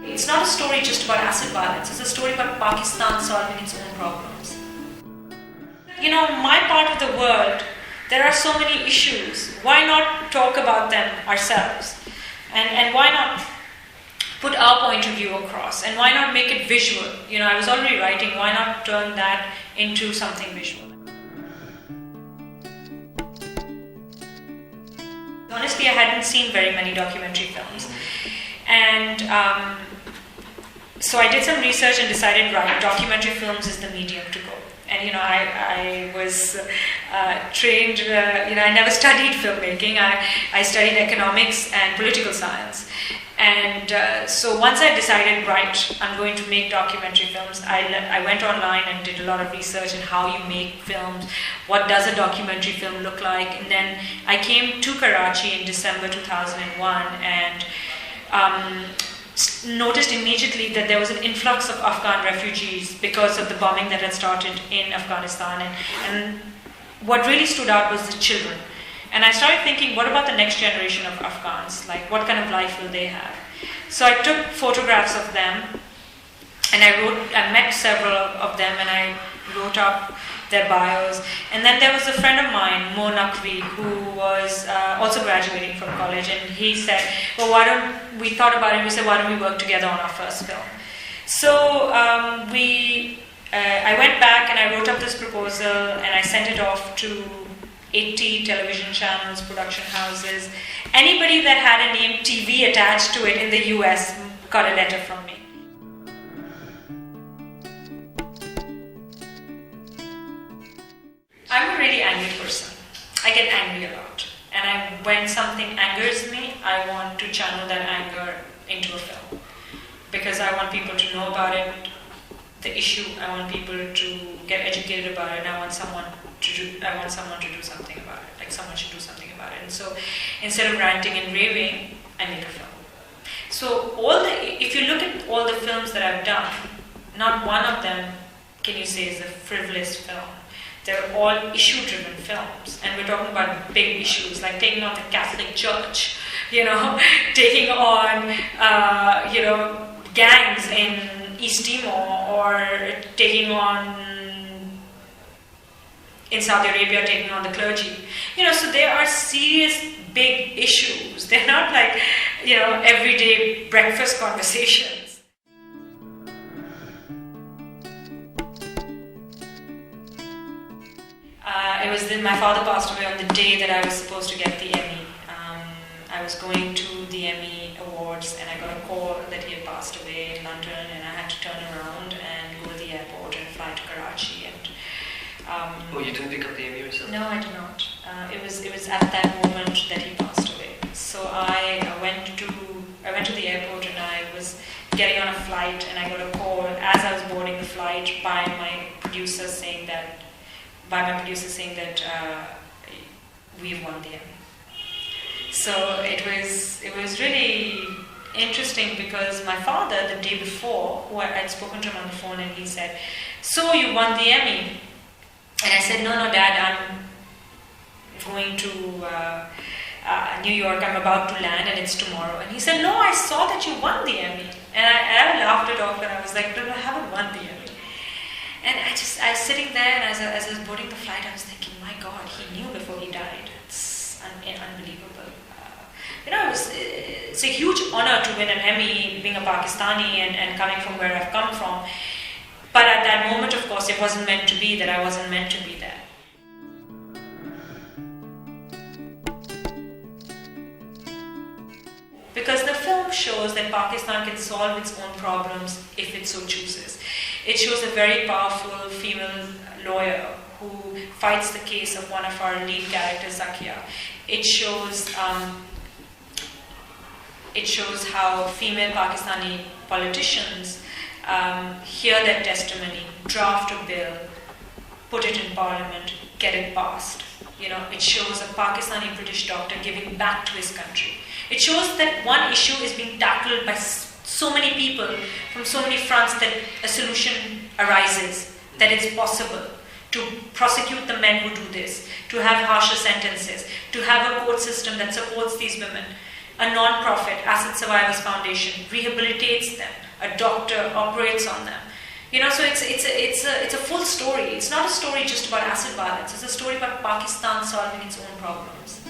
It's not a story just about acid violence, it's a story about Pakistan solving its own problems. You know, my part of the world, there are so many issues. Why not talk about them ourselves? And why not put our point of view across? And why not make it visual? You know, I was already writing, why not turn that into something visual? Honestly, I hadn't seen very many documentary films. And so I did some research and decided, right, documentary films is the medium to go. And, you know, I was trained, you know, I never studied filmmaking. I studied economics and political science. And so once I decided, right, I'm going to make documentary films, I went online and did a lot of research on how you make films, what does a documentary film look like. And then I came to Karachi in December 2001 and noticed immediately that there was an influx of Afghan refugees because of the bombing that had started in Afghanistan. And what really stood out was the children. And I started thinking, what about the next generation of Afghans? Like, what kind of life will they have? So I took photographs of them, and I met several of them, and I wrote up their bios. And then there was a friend of mine, Mo Naqvi, who was also graduating from college, and he said, well, we thought about it, we said, why don't we work together on our first film? So I went back and I wrote up this proposal, and I sent it off to 80 television channels, production houses. Anybody that had a name TV attached to it in the US got a letter from me. I'm a really angry person. I get angry a lot. And when something angers me, I want to channel that anger into a film. Because I want people to know about it, the issue, I want people to get educated about it, and I want someone to do something about it. Like, someone should do something about it. And so instead of ranting and raving, I make a film. So if you look at all the films that I've done, not one of them can you say is a frivolous film. They're all issue-driven films, and we're talking about big issues like taking on the Catholic Church, you know, taking on, you know, gangs in East Timor, or taking on, in Saudi Arabia, taking on the clergy. You know, so there are serious, big issues. They're not like, you know, everyday breakfast conversations. My father passed away on the day that I was supposed to get the Emmy. I was going to the Emmy Awards, and I got a call that he had passed away in London, and I had to turn around and go to the airport and fly to Karachi. And oh, you didn't pick up the Emmy yourself? No, I did not. It was at that moment that he passed away. So I went to the airport, and I was getting on a flight, and I got a call as I was boarding the flight by my producer saying that we've won the Emmy. So it was really interesting, because my father, the day before, who I'd spoken to him on the phone, and he said, so you won the Emmy? And I said, no, Dad, I'm going to New York, I'm about to land, and it's tomorrow. And he said, no, I saw that you won the Emmy. And I laughed it off, and I was like, no, I haven't won the Emmy. And I was sitting there, and as I was boarding the flight, I was thinking, my God, he knew before he died. It's unbelievable. You know, it's a huge honor to win an Emmy, being a Pakistani and coming from where I've come from. But at that moment, of course, it wasn't meant to be that I wasn't meant to be there. Because the film shows that Pakistan can solve its own problems if it so chooses. It shows a very powerful female lawyer who fights the case of one of our lead characters, Zakia. It shows how female Pakistani politicians hear their testimony, draft a bill, put it in parliament, get it passed. You know, it shows a Pakistani British doctor giving back to his country. It shows that one issue is being tackled by so many people from so many fronts that a solution arises, that it's possible to prosecute the men who do this, to have harsher sentences, to have a court system that supports these women. A non-profit, Acid Survivors Foundation, rehabilitates them. A doctor operates on them. So it's a full story. It's not a story just about acid violence. It's a story about Pakistan solving its own problems.